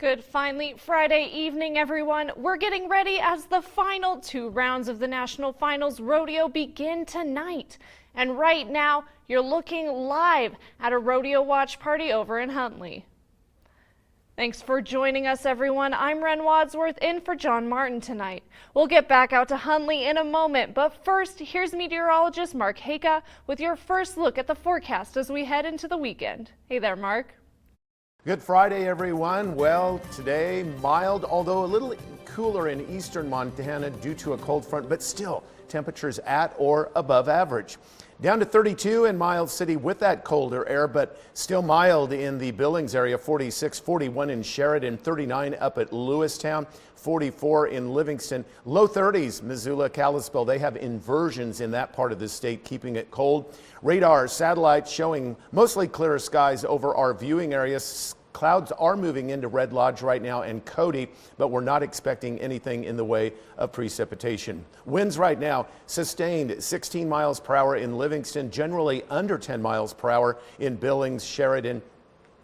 Good finally Friday evening, everyone. We're getting ready as the final 2 rounds of the National Finals Rodeo begin tonight. And right now, you're looking live at a rodeo watch party over in Huntley. Thanks for joining us, everyone. I'm Ren Wadsworth in for John Martin tonight. We'll get back out to Huntley in a moment, but first, here's meteorologist Mark Haka with your first look at the forecast as we head into the weekend. Hey there, Mark. Good Friday, everyone. Well, today mild, although a little cooler in eastern Montana due to a cold front, but still temperatures at or above average. Down to 32 in Miles City with that colder air, but still mild in the Billings area. 46, 41 in Sheridan, 39 up at Lewistown, 44 in Livingston. Low 30s, Missoula, Kalispell. They have inversions in that part of the state, keeping it cold. Radar satellites showing mostly clear skies over our viewing areas. Clouds are moving into Red Lodge right now and Cody, but we're not expecting anything in the way of precipitation. Winds right now sustained 16 miles per hour in Livingston, generally under 10 miles per hour in Billings, Sheridan,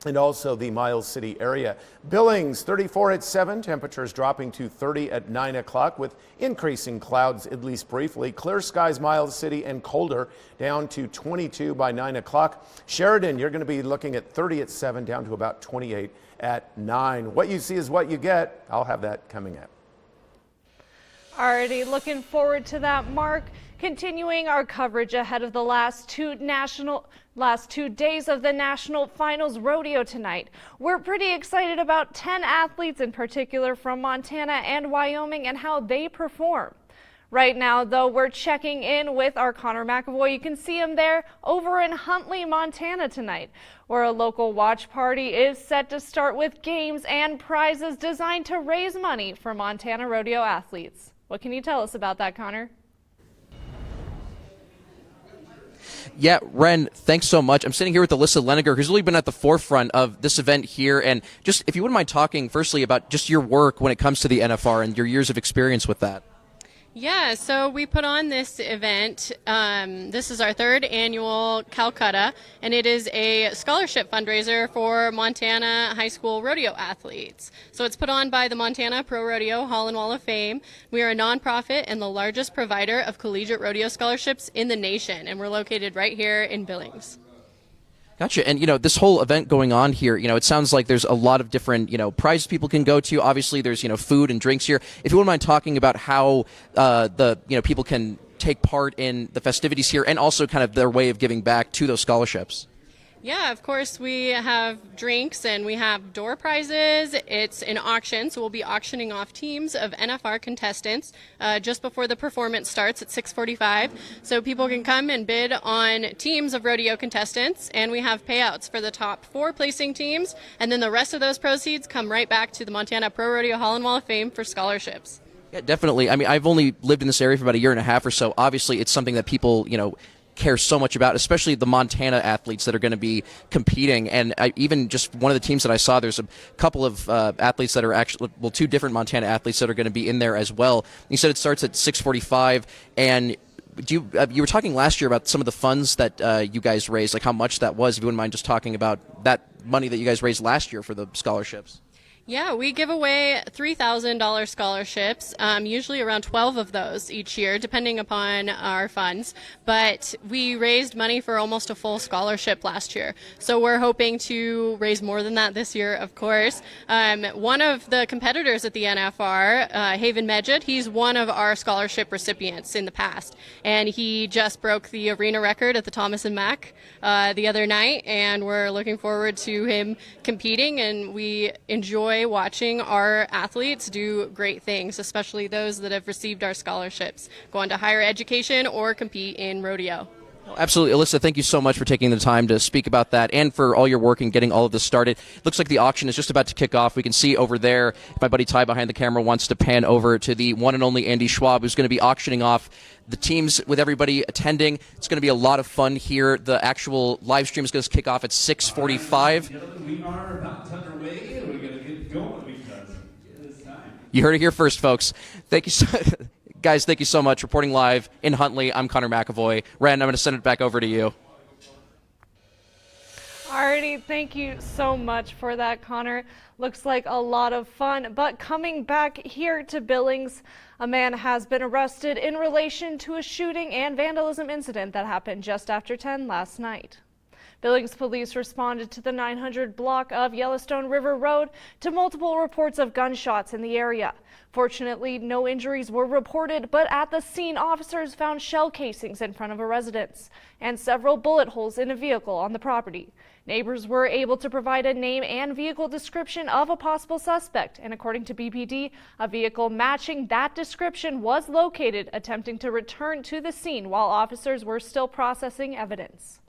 and also the Miles City area. Billings 34 at 7, temperatures dropping to 30 at 9 o'clock with increasing clouds at least briefly. Clear skies Miles City and colder down to 22 by 9 o'clock. Sheridan, you're going to be looking at 30 at 7 down to about 28 at 9. What you see is what you get. I'll have that coming up. Already looking forward to that, Mark. Continuing our coverage ahead of the last two days of the National Finals Rodeo tonight. We're pretty excited about 10 athletes in particular from Montana and Wyoming and how they perform. Right now, though, we're checking in with our Connor McAvoy. You can see him there over in Huntley, Montana tonight, where a local watch party is set to start with games and prizes designed to raise money for Montana rodeo athletes. What can you tell us about that, Connor? Yeah, Ren, thanks so much. I'm sitting here with Alyssa Leniger, who's really been at the forefront of this event here. And just if you wouldn't mind talking firstly about just your work when it comes to the NFR and your years of experience with that. Yeah, so we put on this event. This is our 3rd annual Calcutta, and it is a scholarship fundraiser for Montana high school rodeo athletes. So it's put on by the Montana Pro Rodeo Hall and Wall of Fame. We are a nonprofit and the largest provider of collegiate rodeo scholarships in the nation, and we're located right here in Billings. Gotcha. And, this whole event going on here, it sounds like there's a lot of different, prizes people can go to. Obviously, there's, food and drinks here. If you wouldn't mind talking about how people can take part in the festivities here and also kind of their way of giving back to those scholarships. Yeah, of course, we have drinks and we have door prizes. It's an auction, so we'll be auctioning off teams of NFR contestants just before the performance starts at 6:45. So people can come and bid on teams of rodeo contestants, and we have payouts for the top 4 placing teams, and then the rest of those proceeds come right back to the Montana Pro Rodeo Hall and Wall of Fame for scholarships. Yeah, definitely. I mean, I've only lived in this area for about a year and a half or so. Obviously, it's something that people, care so much about, especially the Montana athletes that are going to be competing. And even just one of the teams that I saw, there's a couple of athletes that are actually, 2 different Montana athletes that are going to be in there as well. You said it starts at 6:45, and you were talking last year about some of the funds that you guys raised, like how much that was. If you wouldn't mind just talking about that money that you guys raised last year for the scholarships. Yeah, we give away $3,000 scholarships, usually around 12 of those each year, depending upon our funds. But we raised money for almost a full scholarship last year. So we're hoping to raise more than that this year, of course. One of the competitors at the NFR, Haven Medjed, he's one of our scholarship recipients in the past. And he just broke the arena record at the Thomas and Mack the other night. And we're looking forward to him competing, and we enjoy watching our athletes do great things, especially those that have received our scholarships, go on to higher education or compete in rodeo. Absolutely. Alyssa, thank you so much for taking the time to speak about that and for all your work in getting all of this started. Looks like the auction is just about to kick off. We can see over there, my buddy Ty behind the camera wants to pan over to the one and only Andy Schwab, who's going to be auctioning off the teams with everybody attending. It's going to be a lot of fun here. The actual live stream is going to kick off at 6:45. We are about underway, and we're going to get going because it is time. You heard it here first, folks. Thank you so Guys, thank you so much. Reporting live in Huntley, I'm Connor McAvoy. Ren, I'm going to send it back over to you. Alrighty, thank you so much for that, Connor. Looks like a lot of fun. But coming back here to Billings, a man has been arrested in relation to a shooting and vandalism incident that happened just after 10 last night. Billings police responded to the 900 block of Yellowstone River Road to multiple reports of gunshots in the area. Fortunately, no injuries were reported, but at the scene, officers found shell casings in front of a residence and several bullet holes in a vehicle on the property. Neighbors were able to provide a name and vehicle description of a possible suspect, and according to BPD, a vehicle matching that description was located, attempting to return to the scene while officers were still processing evidence.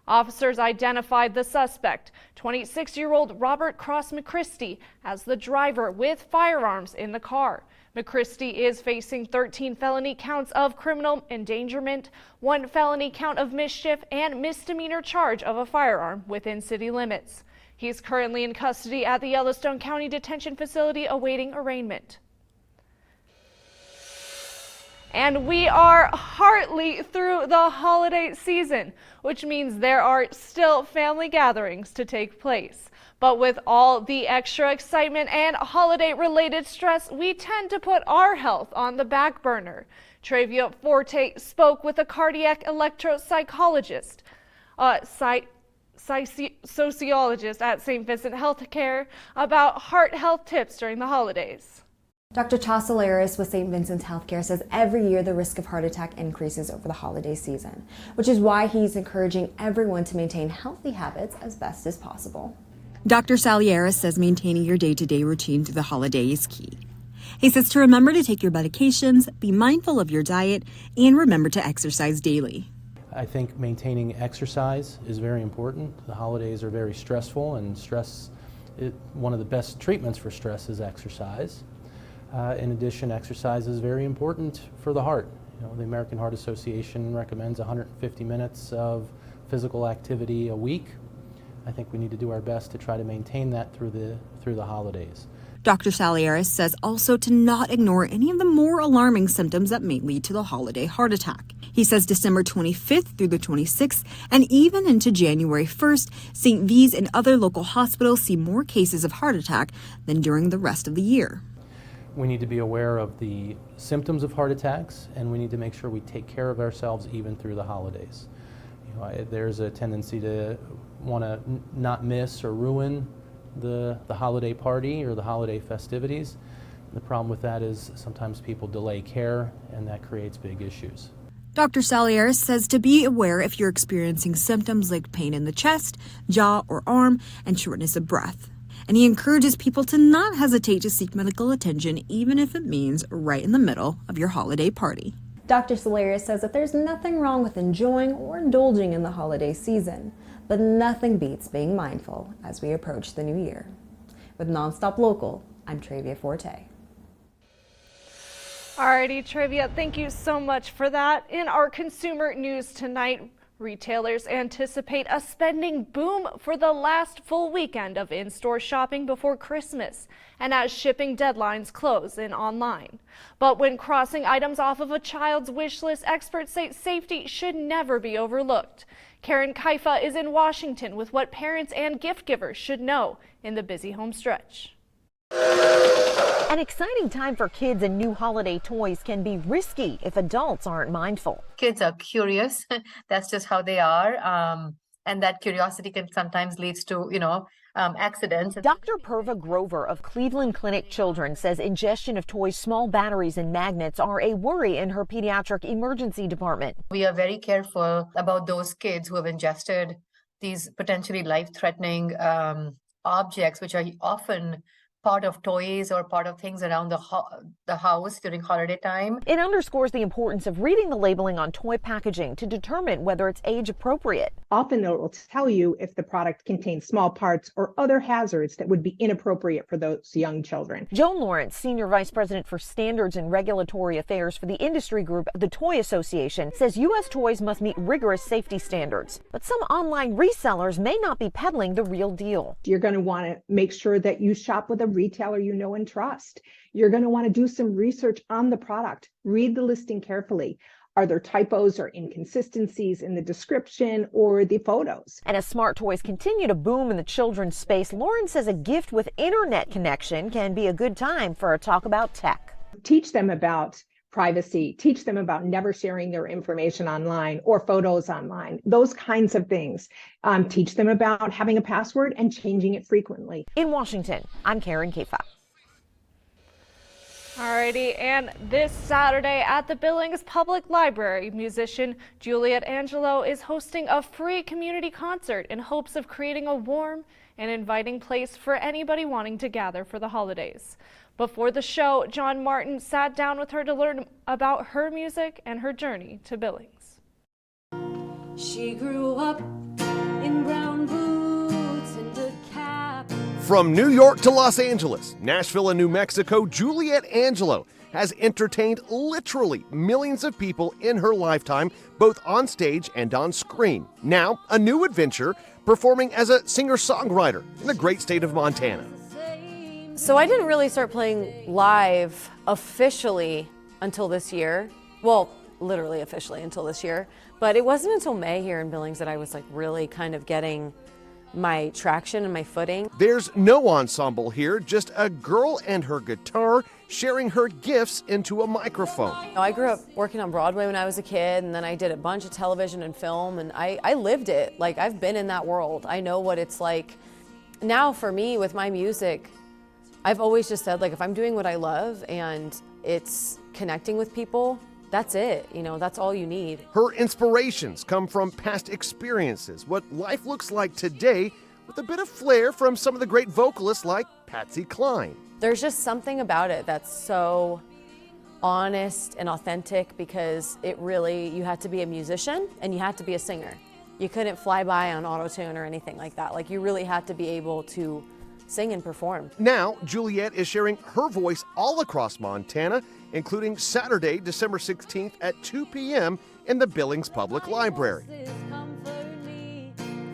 Officers identified the suspect, 26-year-old Robert Cross McChristy, as the driver with firearms in the car. McChristy is facing 13 felony counts of criminal endangerment, 1 felony count of mischief, and misdemeanor charge of a firearm within city limits. He is currently in custody at the Yellowstone County Detention Facility awaiting arraignment. And we are hardly through the holiday season, which means there are still family gatherings to take place. But with all the extra excitement and holiday-related stress, we tend to put our health on the back burner. Travia Forte spoke with a cardiac electropsychologist, sociologist at St. Vincent Healthcare about heart health tips during the holidays. Dr. Tosselaris with St. Vincent's Healthcare says every year the risk of heart attack increases over the holiday season, which is why he's encouraging everyone to maintain healthy habits as best as possible. Dr. Salieris says maintaining your day-to-day routine through the holiday is key. He says to remember to take your medications, be mindful of your diet, and remember to exercise daily. I think maintaining exercise is very important. The holidays are very stressful, and one of the best treatments for stress is exercise. In addition, exercise is very important for the heart. The American Heart Association recommends 150 minutes of physical activity a week. I think we need to do our best to try to maintain that through the holidays. Dr. Salieris says also to not ignore any of the more alarming symptoms that may lead to the holiday heart attack. He says December 25th through the 26th and even into January 1st, St. V's and other local hospitals see more cases of heart attack than during the rest of the year. We need to be aware of the symptoms of heart attacks, and we need to make sure we take care of ourselves even through the holidays. There's a tendency to want to not miss or ruin the holiday party or the holiday festivities. The problem with that is sometimes people delay care, and that creates big issues. Dr. Salieris says to be aware if you're experiencing symptoms like pain in the chest, jaw, or arm, and shortness of breath. And he encourages people to not hesitate to seek medical attention, even if it means right in the middle of your holiday party. Dr. Salieris says that there's nothing wrong with enjoying or indulging in the holiday season, but nothing beats being mindful as we approach the new year. With Nonstop Local, I'm Travia Forte. Alrighty, Trivia, thank you so much for that. In our consumer news tonight, retailers anticipate a spending boom for the last full weekend of in-store shopping before Christmas and as shipping deadlines close in online. But when crossing items off of a child's wish list, experts say safety should never be overlooked. Karen Kaifa is in Washington with what parents and gift givers should know in the busy home stretch. An exciting time for kids, and new holiday toys can be risky if adults aren't mindful. Kids are curious. That's just how they are. And that curiosity can sometimes lead to, accidents. Dr. Purva Grover of Cleveland Clinic Children says ingestion of toys, small batteries, and magnets are a worry in her pediatric emergency department. We are very careful about those kids who have ingested these potentially life-threatening objects, which are often part of toys or part of things around the house during holiday time. It underscores the importance of reading the labeling on toy packaging to determine whether it's age appropriate. Often it will tell you if the product contains small parts or other hazards that would be inappropriate for those young children. Joan Lawrence, Senior Vice President for Standards and Regulatory Affairs for the industry group, the Toy Association, says U.S. toys must meet rigorous safety standards. But some online resellers may not be peddling the real deal. You're going to want to make sure that you shop with a retailer you know and trust. You're going to want to do some research on the product, read the listing carefully. Are there typos or inconsistencies in the description or the photos? And as smart toys continue to boom in the children's space, Lauren says a gift with internet connection can be a good time for a talk about tech. Teach them about privacy, teach them about never sharing their information online or photos online, those kinds of things. Teach them about having a password and changing it frequently. In Washington, I'm Karen Kifa. Alrighty, and this Saturday at the Billings Public Library, musician Juliet Angelo is hosting a free community concert in hopes of creating a warm and inviting place for anybody wanting to gather for the holidays. Before the show, John Martin sat down with her to learn about her music and her journey to Billings. She grew up in brown boots and a cap. From New York to Los Angeles, Nashville, and New Mexico, Juliet Angelo has entertained literally millions of people in her lifetime, both on stage and on screen. Now, a new adventure, performing as a singer-songwriter in the great state of Montana. So I didn't really start playing live officially until this year. Well, literally officially until this year. But it wasn't until May here in Billings that I was like really kind of getting my traction and my footing. There's no ensemble here, just a girl and her guitar sharing her gifts into a microphone. I grew up working on Broadway when I was a kid, and then I did a bunch of television and film, and I lived it. Like, I've been in that world. I know what it's like. Now for me with my music, I've always just said, like, if I'm doing what I love and it's connecting with people, that's it. You know, that's all you need. Her inspirations come from past experiences, what life looks like today, with a bit of flair from some of the great vocalists like Patsy Cline. There's just something about it that's so honest and authentic, because it really, you had to be a musician and you had to be a singer. You couldn't fly by on auto-tune or anything like that. Like, you really had to be able to sing and perform. Now, Juliet is sharing her voice all across Montana, including Saturday, December 16th at 2 p.m. in the Billings Public Library.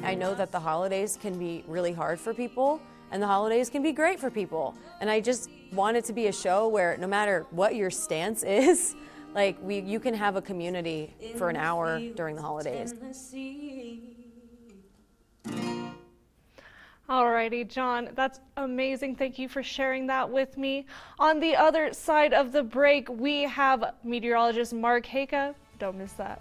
I know that the holidays can be really hard for people, and the holidays can be great for people. And I just want it to be a show where no matter what your stance is, like, you can have a community for an hour during the holidays. Alrighty, John, that's amazing. Thank you for sharing that with me. On the other side of the break, we have meteorologist Mark Haka. Don't miss that.